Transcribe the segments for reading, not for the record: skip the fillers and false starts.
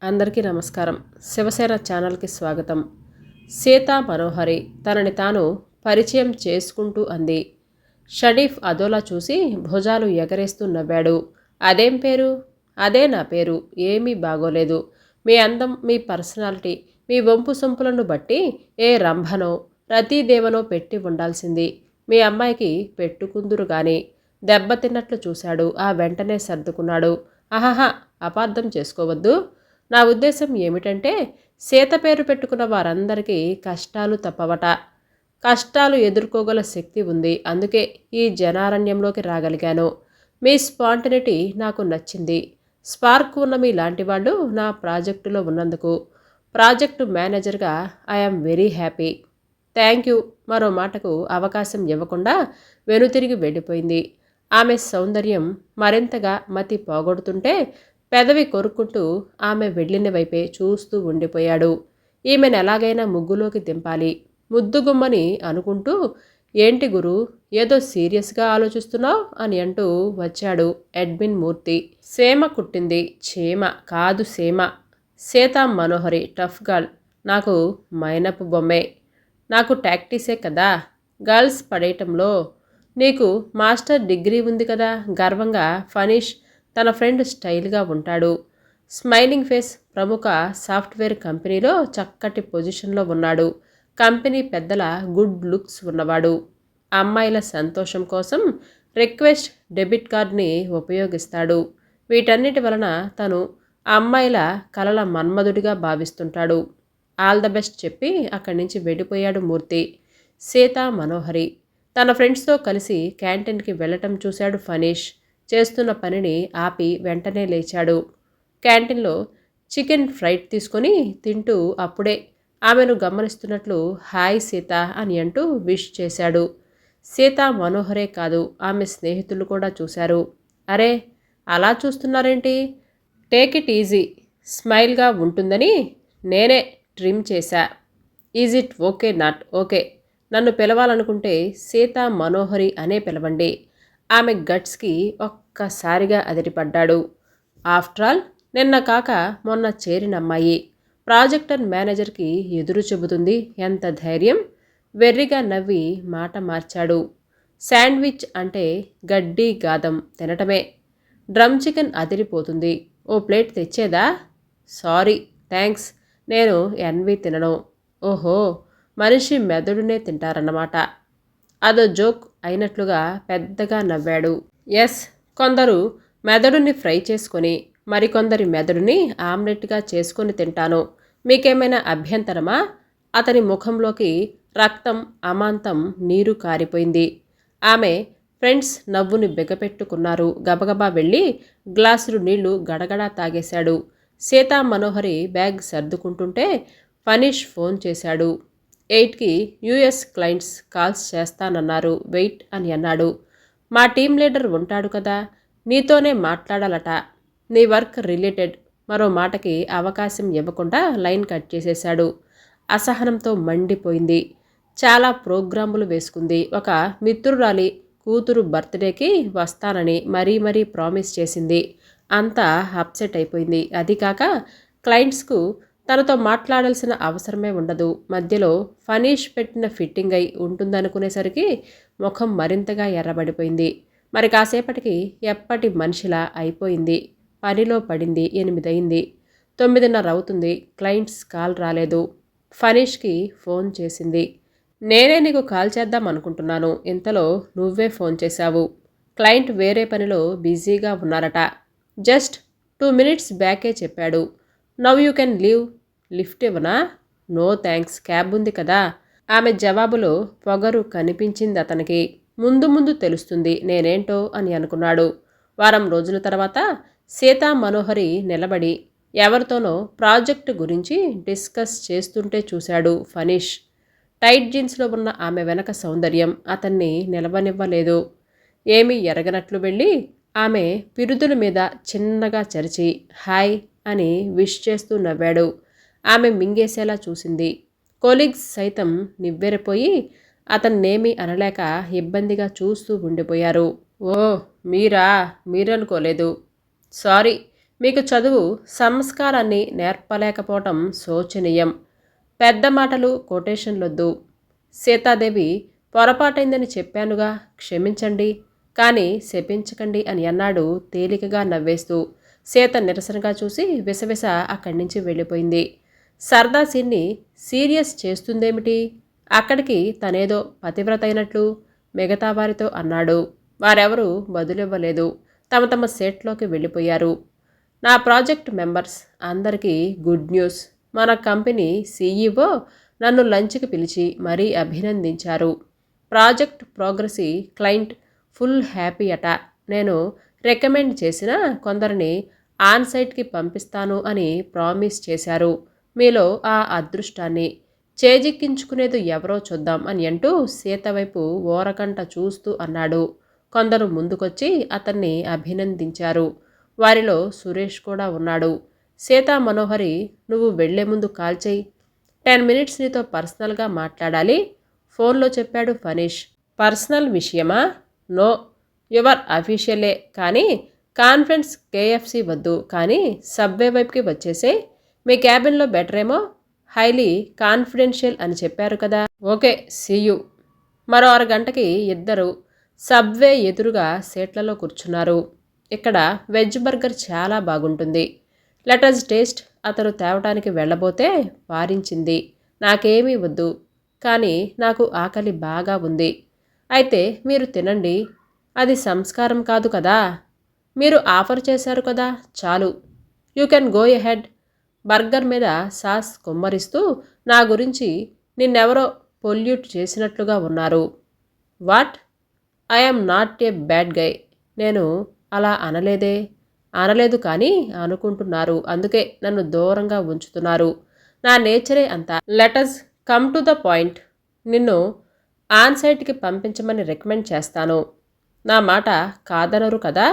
అందరికీ నమస్కారం. శివసేన ఛానల్కి స్వాగతం. సీతా మనోహరి తనని తాను పరిచయం చేసుకుంటూ అంది. షరీఫ్ అదోలా చూసి భుజాలు ఎగరేస్తూ నవ్వాడు. అదేం పేరు? అదే నా పేరు. ఏమీ బాగోలేదు. మీ అందం, మీ పర్సనాలిటీ, మీ వంపు సొంపులను బట్టి ఏ రంభనో రతీదేవనో పెట్టి ఉండాల్సింది. మీ అమ్మాయికి పెట్టుకుందురు గాని. దెబ్బతిన్నట్లు చూశాడు. ఆ వెంటనే సర్దుకున్నాడు. ఆహాహా, అపార్థం చేసుకోవద్దు. నా ఉద్దేశం ఏమిటంటే, సీత పేరు పెట్టుకున్న వారందరికీ కష్టాలు తప్పవట. కష్టాలు ఎదుర్కోగల శక్తి ఉంది. అందుకే ఈ జనారణ్యంలోకి రాగలిగాను. మీ స్పాంటినిటీ నాకు నచ్చింది. స్పార్క్ ఉన్న మీ లాంటి వాళ్ళు నా ప్రాజెక్టులో ఉన్నందుకు ప్రాజెక్టు మేనేజర్గా I'm very happy. Thank you. మరో మాటకు అవకాశం ఇవ్వకుండా వెనుతిరిగి వెళ్ళిపోయింది. ఆమె సౌందర్యం మరింతగా మతి పోగొడుతుంటే పెదవి కొరుక్కుంటూ ఆమె వెళ్ళిన వైపే చూస్తూ ఉండిపోయాడు. ఈమెను ఎలాగైనా ముగ్గులోకి దింపాలి. ముద్దుగుమ్మని అనుకుంటూ, ఏంటి గురు, ఏదో సీరియస్గా ఆలోచిస్తున్నావు అని అంటూ వచ్చాడు అడ్మిన్ మూర్తి. సేమ కుట్టింది. చీమ కాదు సేమ. సీతా మనోహరి టఫ్ గర్ల్. నాకు మైనపు బొమ్మే. నాకు టాక్టీసే కదా గర్ల్స్ పడేయటంలో. నీకు మాస్టర్ డిగ్రీ ఉంది కదా. గర్వంగా ఫనీష్ తన ఫ్రెండ్ స్టైల్గా ఉంటాడు. Smiling face. ప్రముఖ సాఫ్ట్వేర్ కంపెనీలో చక్కటి పొజిషన్లో ఉన్నాడు. కంపెనీ పెద్దల గుడ్ లుక్స్ ఉన్నవాడు. అమ్మాయిల సంతోషం కోసం రిక్వెస్ట్ డెబిట్ కార్డ్ని ఉపయోగిస్తాడు. వీటన్నిటి వలన తను అమ్మాయిల కలల మన్మధుడిగా భావిస్తుంటాడు. ఆల్ ద బెస్ట్ చెప్పి అక్కడి నుంచి వెళ్ళిపోయాడు మూర్తి. సీతా మనోహరి తన ఫ్రెండ్స్తో కలిసి క్యాంటీన్కి వెళ్ళటం చూశాడు ఫనీష్. చేస్తున్న పనిని ఆపి వెంటనే లేచాడు. క్యాంటీన్లో చికెన్ ఫ్రైడ్ తీసుకొని తింటూ అప్పుడే ఆమెను గమనిస్తున్నట్లు హాయ్ సీత అని అంటూ విష్ చేశాడు. సీత మనోహరే కాదు, ఆమె స్నేహితులు కూడా చూశారు. అరే, అలా చూస్తున్నారేంటి? Take it easy. స్మైల్గా ఉంటుందని నేనే ట్రిమ్ చేశా. Is it okay? Not okay. నన్ను పిలవాలనుకుంటే సీతా మనోహరి అనే పిలవండి. ఆమె గట్స్కి ఒక్కసారిగా అదిరిపడ్డాడు. ఆఫ్టర్ ఆల్ నిన్న కాక మొన్న చేరిన అమ్మాయి ప్రాజెక్టర్ మేనేజర్కి ఎదురు చెబుతుంది. ఎంత ధైర్యం! వెర్రిగా నవ్వి మాట మార్చాడు. శాండ్విచ్ అంటే గడ్డి గాదం తినటమే. డ్రమ్ చికెన్ అదిరిపోతుంది. ఓ ప్లేట్ తెచ్చేదా? Sorry, thanks. నేను ఎన్వి తినను. ఓహో, మనిషి మెదడునే తింటారన్నమాట. అదో జోక్ అయినట్లుగా పెద్దగా నవ్వాడు. ఎస్, కొందరు మెదడుని ఫ్రై చేసుకొని మరికొందరి మెదడుని ఆమ్లెట్గా చేసుకొని తింటాను. మీకేమైనా అభ్యంతరమా? అతని ముఖంలోకి రక్తం అమాంతం నీరు కారిపోయింది. ఆమె ఫ్రెండ్స్ నవ్వుని బిగపెట్టుకున్నారు. గబగబా వెళ్ళి గ్లాసులు నీళ్లు గడగడా తాగేశాడు. సీతా మనోహరి బ్యాగ్ సర్దుకుంటుంటే ఫనీష్ ఫోన్ చేశాడు. 8కి యుఎస్ క్లయింట్స్ కాల్స్ చేస్తానన్నారు. వెయిట్ అని అన్నాడు. మా టీం లీడర్ ఉంటాడు కదా, నీతోనే మాట్లాడాలట. నీ వర్క్ రిలేటెడ్. మరో మాటకి అవకాశం ఇవ్వకుండా లైన్ కట్ చేసేశాడు. అసహనంతో మండిపోయింది. చాలా ప్రోగ్రాములు వేసుకుంది. ఒక మిత్రురాలి కూతురు బర్త్డేకి వస్తానని మరీ ప్రామిస్ చేసింది. అంతా అప్సెట్ అయిపోయింది. అది కాక క్లయింట్స్కు తనతో మాట్లాడాల్సిన అవసరమే ఉండదు. మధ్యలో ఫనీష్ పెట్టిన ఫిట్టింగ్ అయి ఉంటుందనుకునేసరికి ముఖం మరింతగా ఎర్రబడిపోయింది. మరి కాసేపటికి ఎప్పటి మనిషిలా అయిపోయింది. పనిలో పడింది. 8 అయింది. 9:30 అవుతుంది. క్లయింట్స్ కాల్ రాలేదు. ఫనీష్కి ఫోన్ చేసింది. నేనే నీకు కాల్ చేద్దాం అనుకుంటున్నాను. ఇంతలో నువ్వే ఫోన్ చేశావు. క్లయింట్ వేరే పనిలో బిజీగా ఉన్నారట. జస్ట్ 2 మినిట్స్ బ్యాకే చెప్పాడు. Now you can leave. Lift ఇవ్వనా? నో థ్యాంక్స్, క్యాబ్ ఉంది కదా. ఆమె జవాబులో పొగరు కనిపించింది అతనికి. ముందు తెలుస్తుంది నేనేంటో అని అనుకున్నాడు. వారం రోజుల తర్వాత సీతా మనోహరి నిలబడి ఎవరితోనో ప్రాజెక్టు గురించి డిస్కస్ చేస్తుంటే చూశాడు ఫనీష్. టైట్ జీన్స్లో ఉన్న ఆమె వెనక సౌందర్యం అతన్ని నిలవనివ్వలేదు. ఏమీ ఎరగనట్లు వెళ్ళి ఆమె పిరుదుల మీద చిన్నగా చరిచి హాయ్ అని విష్ చేస్తూ నవ్వాడు. ఆమె మింగేసేలా చూసింది. కొలీగ్స్ సైతం నివ్వెరపోయి అతన్నేమీ అనలేక ఇబ్బందిగా చూస్తూ ఉండిపోయారు. ఓ, మీరనుకోలేదు. సారీ, మీకు చదువు సంస్కారాన్ని నేర్పలేకపోవటం శోచనీయం. పెద్ద మాటలు కొటేషన్లొద్దు. సీతాదేవి పొరపాటైందని చెప్పానుగా, క్షమించండి, కానీ శపించకండి అని అన్నాడు తేలికగా నవ్వేస్తూ. సీత నిరసనగా చూసి విసవిస అక్కడి నుంచి వెళ్ళిపోయింది. సరదా సీన్ని సీరియస్ చేస్తుందేమిటి? అక్కడికి తనేదో పతివ్రత అయినట్లు మిగతా వారితో అన్నాడు. వారెవరూ బదులివ్వలేదు. తమ తమ సెట్లోకి వెళ్ళిపోయారు. నా ప్రాజెక్ట్ మెంబర్స్ అందరికీ గుడ్ న్యూస్. మన కంపెనీ సీఈఓ నన్ను లంచ్కి పిలిచి మరీ అభినందించారు. ప్రాజెక్ట్ ప్రోగ్రెసి క్లయింట్ ఫుల్ హ్యాపీ అట. నేను రికమెండ్ చేసిన కొందరిని ఆన్సైట్కి పంపిస్తాను అని ప్రామిస్ చేశారు. మీలో ఆ అదృష్టాన్ని చేజిక్కించుకునేది ఎవరో చూద్దాం అని అంటూ సీత వైపు ఓరకంట చూస్తూ అన్నాడు. కొందరు ముందుకొచ్చి అతన్ని అభినందించారు. వారిలో సురేష్ కూడా ఉన్నాడు. సీతా మనోహరి, నువ్వు వెళ్లే ముందు కాల్ చేయి. 10 మినిట్స్ నీతో పర్సనల్గా మాట్లాడాలి, ఫోన్లో చెప్పాడు ఫనీష్. పర్సనల్ విషయమా? నో, యువర్ అఫీషియలే. కానీ కాన్ఫరెన్స్ కేఎఫ్సి వద్దు, కానీ సబ్వే వైపుకి వచ్చేసే. మీ క్యాబిన్లో బెటరేమో, హైలీ కాన్ఫిడెన్షియల్ అని చెప్పారు కదా. Okay, see you. మరో అరగంటకి ఇద్దరు సబ్వే ఎదురుగా సీట్లలో కూర్చున్నారు. ఇక్కడ వెజ్ బర్గర్ చాలా బాగుంటుంది, లెటస్ టేస్ట్. అతను తేవటానికి వెళ్ళబోతే వారించింది. నాకేమీ వద్దు, కానీ నాకు ఆకలి బాగా ఉంది. అయితే మీరు తినండి, అది సంస్కారం కాదు కదా. మీరు ఆఫర్ చేశారు కదా, చాలు. You can go ahead. Burger మీద సాస్ కుమ్మరిస్తూ నా గురించి నిన్నెవరో పొల్యూట్ చేసినట్లుగా ఉన్నారు. What? I'm not a bad guy. నేను అలా అనలేదే. అనలేదు కానీ అనుకుంటున్నారు. అందుకే నన్ను దూరంగా ఉంచుతున్నారు. నా నేచరే అంతా. Let's come to the point. నిన్ను ఆన్సైట్కి పంపించమని రికమెండ్ చేస్తాను. నా మాట కాదనరు కదా.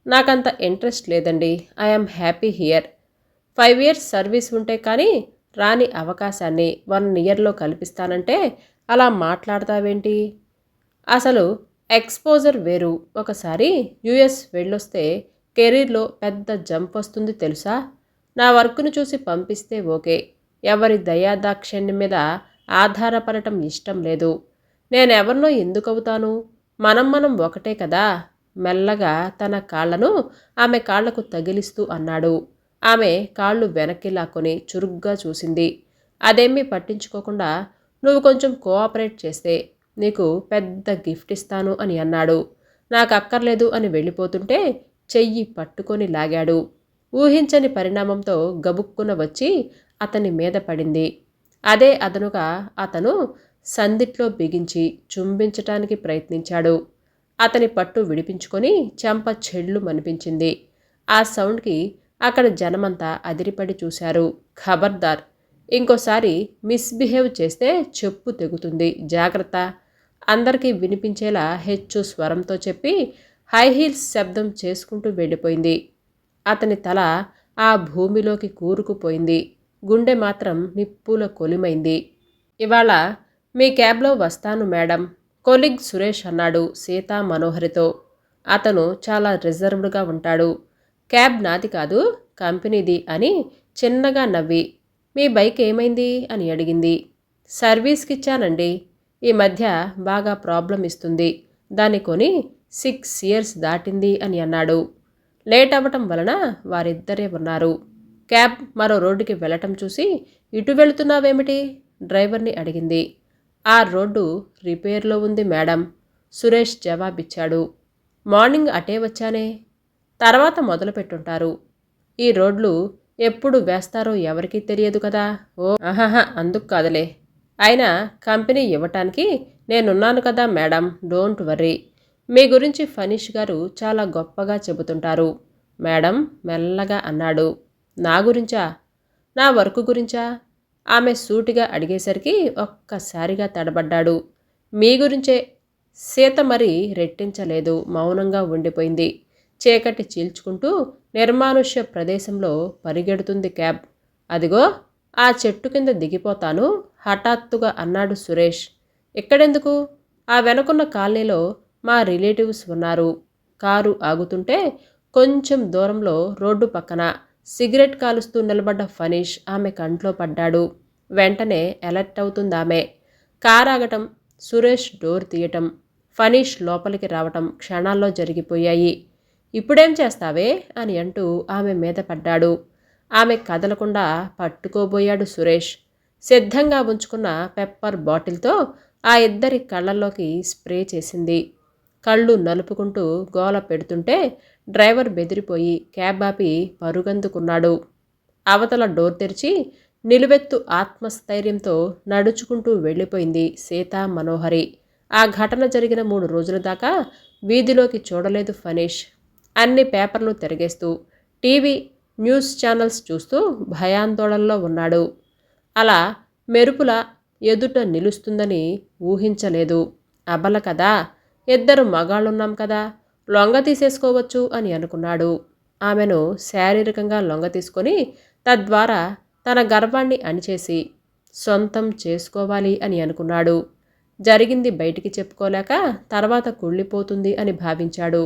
నాకంత ఇంట్రెస్ట్ లేదండి. I'm happy here. 5 years service ఉంటే కానీ రాని అవకాశాన్ని 1 yearలో కల్పిస్తానంటే అలా మాట్లాడతావేంటి? అసలు ఎక్స్పోజర్ వేరు. ఒకసారి యుఎస్ వెళ్ళొస్తే కెరీర్లో పెద్ద జంప్ వస్తుంది తెలుసా. నా వర్క్ను చూసి పంపిస్తే ఓకే. ఎవరి దయాదాక్షిణ్యం మీద ఆధారపడటం ఇష్టం లేదు. నేనెవరినో ఎందుకవుతాను? మనం ఒకటే కదా. మెల్లగా తన కాళ్లను ఆమె కాళ్లకు తగిలిస్తూ అన్నాడు. ఆమె కాళ్ళు వెనక్కి లాక్కొని చురుగ్గా చూసింది. అదేమీ పట్టించుకోకుండా, నువ్వు కొంచెం కోఆపరేట్ చేస్తే నీకు పెద్ద గిఫ్ట్ ఇస్తాను అని అన్నాడు. నాకు అక్కర్లేదు అని వెళ్ళిపోతుంటే చెయ్యి పట్టుకొని లాగాడు. ఊహించని పరిణామంతో గబుక్కున వచ్చి అతని మీద పడింది. అదే అదనుగా అతను సందిట్లో బిగించి చుంబించటానికి ప్రయత్నించాడు. అతని పట్టు విడిపించుకొని చెంప చెళ్ళు మనిపించింది. ఆ సౌండ్కి అక్కడ జనమంతా అదిరిపడి చూశారు. ఖబర్దార్, ఇంకోసారి మిస్బిహేవ్ చేస్తే చెప్పు తెగుతుంది, జాగ్రత్త. అందరికీ వినిపించేలా హెచ్చు స్వరంతో చెప్పి హై హీల్స్ శబ్దం చేసుకుంటూ వెళ్ళిపోయింది. అతని తల ఆ భూమిలోకి కూరుకుపోయింది. గుండె మాత్రం నిప్పుల కొలిమైంది. ఇవాళ మీ క్యాబ్లో వస్తాను మేడం, కొలీగ్ సురేష్ అన్నాడు సీతా మనోహరితో. అతను చాలా రిజర్వ్డ్గా ఉంటాడు. క్యాబ్ నాది కాదు, కంపెనీది అని చిన్నగా నవ్వి, మీ బైక్ ఏమైంది అని అడిగింది. సర్వీస్కిచ్చానండి. ఈ మధ్య బాగా ప్రాబ్లం ఇస్తుంది. దాన్ని కొని 6 years దాటింది అని అన్నాడు. లేట్ అవ్వటం వలన వారిద్దరే ఉన్నారు. క్యాబ్ మరో రోడ్డుకి వెళ్ళటం చూసి, ఇటు వెళుతున్నావేమిటి? డ్రైవర్ని అడిగింది. ఆ రోడ్డు రిపేర్లో ఉంది మేడం, సురేష్ జవాబిచ్చాడు. మార్నింగ్ అటే వచ్చానే. తర్వాత మొదలుపెట్టుంటారు. ఈ రోడ్లు ఎప్పుడు వేస్తారో ఎవరికీ తెలియదు కదా. ఓ ఆహాహా, అందుకు కాదులే. అయినా కంపెనీ ఇవ్వటానికి నేనున్నాను కదా మేడం, డోంట్ వర్రీ. మీ గురించి ఫనీష్ గారు చాలా గొప్పగా చెబుతుంటారు మేడం మెల్లగా అన్నాడు. నా గురించా? నా వర్క్ గురించా? ఆమె సూటిగా అడిగేసరికి ఒక్కసారిగా తడబడ్డాడు. మీ గురించే. సీత మరి రెట్టించలేదు, మౌనంగా ఉండిపోయింది. చీకటి చీల్చుకుంటూ నిర్మానుష్య ప్రదేశంలో పరిగెడుతుంది క్యాబ్. అదిగో ఆ చెట్టు కింద దిగిపోతాను హఠాత్తుగా అన్నాడు సురేష్. ఇక్కడెందుకు? ఆ వెనుకున్న కాలనీలో మా రిలేటివ్స్ ఉన్నారు. కారు ఆగుతుంటే కొంచెం దూరంలో రోడ్డు పక్కన సిగరెట్ కాలుస్తూ నిలబడ్డ ఫనీష్ ఆమె కంట్లో పడ్డాడు. వెంటనే అలర్ట్ అవుతుందామె. కారాగటం, సురేష్ డోర్ తీయటం, ఫనీష్ లోపలికి రావటం క్షణాల్లో జరిగిపోయాయి. ఇప్పుడేం చేస్తావే అని అంటూ ఆమె మీద పడ్డాడు. ఆమె కదలకుండా పట్టుకోబోయాడు సురేష్. సిద్ధంగా ఉంచుకున్న పెప్పర్ బాటిల్తో ఆ ఇద్దరి కళ్ళల్లోకి స్ప్రే చేసింది. కళ్ళు నలుపుకుంటూ గోల పెడుతుంటే డ్రైవర్ బెదిరిపోయి క్యాబ్ ఆపి పరుగందుకున్నాడు. అవతల డోర్ తెరిచి నిలువెత్తు ఆత్మస్థైర్యంతో నడుచుకుంటూ వెళ్ళిపోయింది సీతా మనోహరి. ఆ ఘటన జరిగిన 3 రోజుల దాకా వీధిలోకి చూడలేదు ఫనీష్. అన్ని పేపర్లు తిరగేస్తూ టీవీ న్యూస్ ఛానల్స్ చూస్తూ భయాందోళనలో ఉన్నాడు. అలా మెరుపుల ఎదుట నిలుస్తుందని ఊహించలేదు. అబల కదా, ఇద్దరు మగాళ్ళున్నాం కదా, లొంగ తీసేసుకోవచ్చు అని అనుకున్నాడు. ఆమెను శారీరకంగా లొంగ తీసుకొని తద్వారా తన గర్వాన్ని అణిచేసి సొంతం చేసుకోవాలి అని అనుకున్నాడు. జరిగింది బయటికి చెప్పుకోలేక తర్వాత కుళ్ళిపోతుంది అని భావించాడు.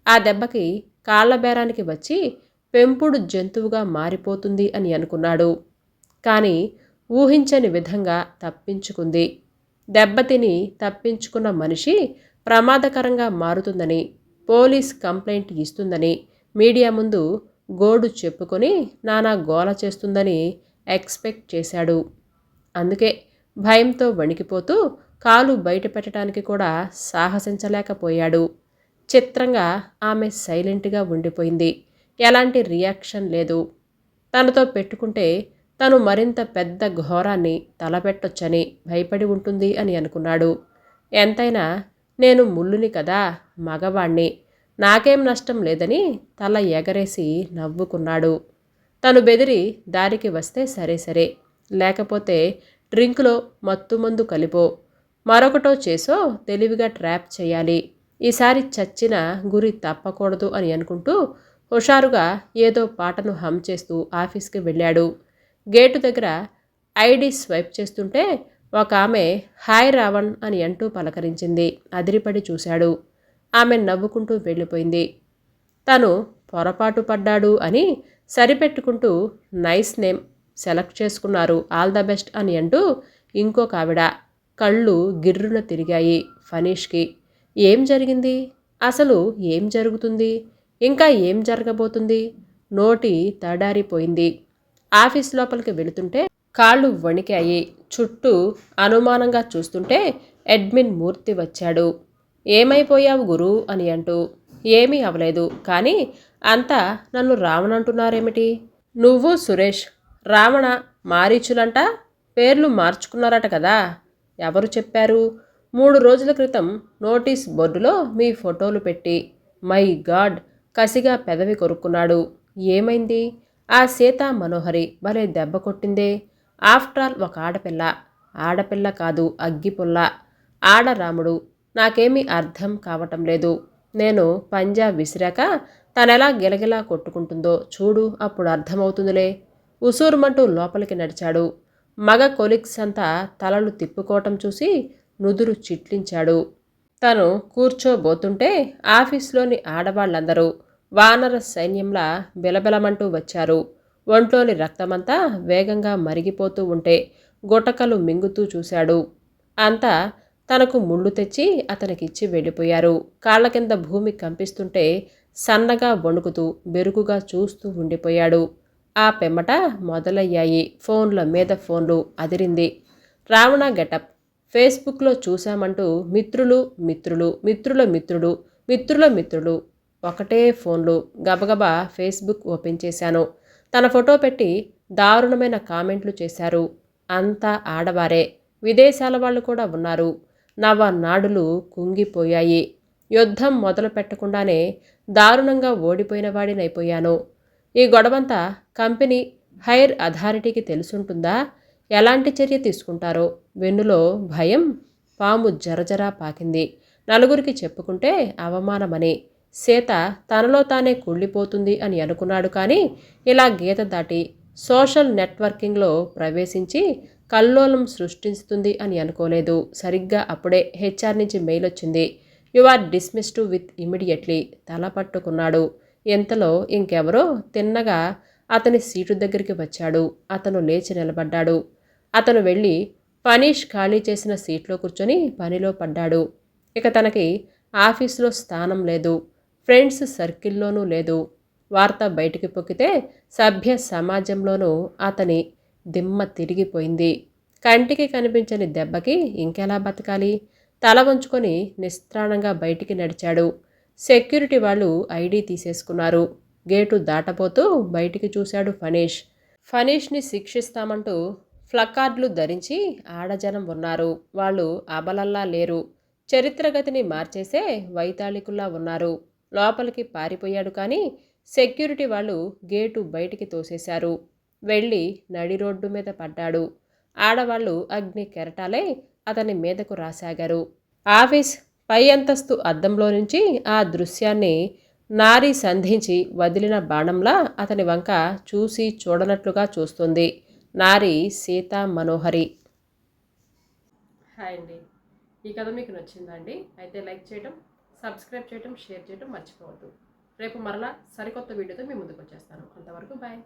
ఆ దెబ్బకి కాళ్లబేరానికి వచ్చి పెంపుడు జంతువుగా మారిపోతుంది అని అనుకున్నాడు. కానీ ఊహించని విధంగా తప్పించుకుంది. దెబ్బతిని తప్పించుకున్న మనిషి ప్రమాదకరంగా మారుతుందని, పోలీస్ కంప్లైంట్ ఇస్తుందని, మీడియా ముందు గోడు చెప్పుకొని నానా గోల చేస్తుందని ఎక్స్పెక్ట్ చేశాడు. అందుకే భయంతో వణికిపోతూ కాలు బయట పెట్టడానికి కూడా సాహసించలేకపోయాడు. చిత్రంగా ఆమె సైలెంట్గా ఉండిపోయింది. ఎలాంటి రియాక్షన్ లేదు. తనతో పెట్టుకుంటే తను మరింత పెద్ద ఘోరాన్ని తలపెట్టొచ్చని భయపడి ఉంటుంది అని అనుకున్నాడు. ఎంతైనా నేను ముళ్ళుని కదా, మగవాణ్ణి, నాకేం నష్టం లేదని తల ఎగరేసి నవ్వుకున్నాడు. తను బెదిరి దారికి వస్తే సరే సరే, లేకపోతే డ్రింకులో మత్తుమందు కలిపో మరొకటో చేసో తెలివిగా ట్రాప్ చేయాలి. ఈసారి చచ్చిన గురి తప్పకూడదు అని అనుకుంటూ హుషారుగా ఏదో పాటను హమ్ చేస్తూ ఆఫీస్కి వెళ్ళాడు. గేటు దగ్గర ఐడి స్వైప్ చేస్తుంటే ఒక ఆమె హాయ్ రావణ్ అని అంటూ పలకరించింది. అదిరిపడి చూశాడు. ఆమె నవ్వుకుంటూ వెళ్ళిపోయింది. తను పొరపాటు పడ్డాడు అని సరిపెట్టుకుంటూ నైస్ నేమ్ సెలెక్ట్ చేసుకున్నారు, ఆల్ ద బెస్ట్ అని అంటూ ఇంకొక ఆవిడ. కళ్ళు గిర్రున తిరిగాయి ఫనీష్కి. ఏం జరిగింది? అసలు ఏం జరుగుతుంది? ఇంకా ఏం జరగబోతుంది? నోటి తడారిపోయింది. ఆఫీస్ లోపలికి వెళుతుంటే కాళ్ళు వణికాయి. చుట్టూ అనుమానంగా చూస్తుంటే అడ్మిన్ మూర్తి వచ్చాడు. ఏమైపోయావు గురు అని అంటూ. ఏమీ అవలేదు, కానీ అంతా నన్ను రావణంటున్నారేమిటి? నువ్వు సురేష్ రావణ మారీచులంట పేర్లు మార్చుకున్నారట కదా, ఎవరు చెప్పారు? 3 రోజుల క్రితం నోటీస్ బోర్డులో మీ ఫోటోలు పెట్టి. మై గాడ్, కసిగా పెదవి కొరుక్కున్నాడు. ఏమైంది? ఆ సీతా మనోహరి భలే దెబ్బ కొట్టిందే. ఆఫ్టర్ ఆల్ ఒక ఆడపిల్ల. ఆడపిల్ల కాదు, అగ్గిపుల్ల. ఆడరాముడు. నాకేమీ అర్థం కావటం లేదు. నేను పంజా విసిరాక తనెలా గిలగిలా కొట్టుకుంటుందో చూడు, అప్పుడు అర్థమవుతుందిలే. ఉసూరుమంటూ లోపలికి నడిచాడు. మగ కొలిక్స్ అంతా తలలు తిప్పుకోవటం చూసి నుదురు చిట్లించాడు. తను కూర్చోబోతుంటే ఆఫీస్లోని ఆడవాళ్లందరూ వానర సైన్యంలా బిలబిలమంటూ వచ్చారు. ఒంట్లోని రక్తమంతా వేగంగా మరిగిపోతూ ఉంటే గుటకలు మింగుతూ చూశాడు. అంతా తనకు ముళ్ళు తెచ్చి అతనికిచ్చి వెళ్ళిపోయారు. కాళ్ల కింద భూమి కంపిస్తుంటే సన్నగా వణుకుతూ బెరుకుగా చూస్తూ ఉండిపోయాడు. ఆ పిమ్మట మొదలయ్యాయి ఫోన్ల మీద ఫోన్లు. అదిరింది. రావణ గెటప్ ఫేస్బుక్లో చూశామంటూ మిత్రులు మిత్రులు మిత్రుల మిత్రుడు మిత్రుల మిత్రులు ఒకటే ఫోన్లు. గబగబా ఫేస్బుక్ ఓపెన్ చేశాను. తన ఫోటో పెట్టి దారుణమైన కామెంట్లు చేశారు. అంతా ఆడవారే, విదేశాల వాళ్ళు కూడా ఉన్నారు. నవ నాడులు కుంగిపోయాయి. యుద్ధం మొదలు పెట్టకుండానే దారుణంగా ఓడిపోయిన వాడినైపోయాను. ఈ గొడవంతా కంపెనీ హైర్ అథారిటీకి తెలుసుంటుందా? ఎలాంటి చర్య తీసుకుంటారో? వెన్నులో భయం పాము జరజరా పాకింది. నలుగురికి చెప్పుకుంటే అవమానమని. సీత తనలో తానే కుళ్ళిపోతుంది అని అనుకున్నాడు. కానీ ఇలా గీత దాటి సోషల్ నెట్వర్కింగ్లో ప్రవేశించి కల్లోలం సృష్టిస్తుంది అని అనుకోలేదు. సరిగ్గా అప్పుడే హెచ్ఆర్ నుంచి మెయిల్ వచ్చింది. You are dismissed with immediately. తల పట్టుకున్నాడు. ఇంతలో ఇంకెవరో తిన్నగా అతని సీటు దగ్గరికి వచ్చాడు. అతను లేచి నిలబడ్డాడు. అతను వెళ్ళి ఫనీష్ ఖాళీ చేసిన సీట్లో కూర్చొని పనిలో పడ్డాడు. ఇక తనకి ఆఫీసులో స్థానం లేదు, ఫ్రెండ్స్ సర్కిల్లోనూ లేదు. వార్త బయటికి పొక్కితే సభ్య సమాజంలోనూ అతని దిమ్మ తిరిగిపోయింది. కంటికి కనిపించని దెబ్బకి ఇంకెలా బతకాలి? తల వంచుకొని నిస్త్రాణంగా బయటికి నడిచాడు. సెక్యూరిటీ వాళ్ళు ఐడి తీసేసుకున్నారు. గేటు దాటబోతూ బయటికి చూశాడు ఫనీష్. ఫనీష్ని శిక్షిస్తామంటూ ప్లకార్డులు ధరించి ఆడజనం ఉన్నారు. వాళ్ళు అబలల్లా లేరు. చరిత్రగతిని మార్చేసే వైతాళికుల్లా ఉన్నారు. లోపలికి పారిపోయాడు కానీ సెక్యూరిటీ వాళ్ళు గేటు బయటికి తోసేశారు. వెళ్ళి నడి రోడ్డు మీద పడ్డాడు. ఆడవాళ్ళు అగ్ని కెరటాలే అతని మీదకు రాసాగారు. ఆఫీస్ పై అంతస్తు అద్దంలో నుంచి ఆ దృశ్యాన్ని నారి సంధించి వదిలిన బాణంలా అతని వంక చూసి చూడనట్లుగా చూస్తుంది. నారి సీతా మనోహరి. హాయ్ అండి, ఈ కథ మీకు నచ్చిందండి? అయితే లైక్ చేయడం, సబ్స్క్రైబ్ చేయడం, షేర్ చేయడం మర్చిపోవద్దు. రేపు మరలా సరికొత్త వీడియోతో మీ ముందుకు వచ్చేస్తాను. అంతవరకు బాయ్.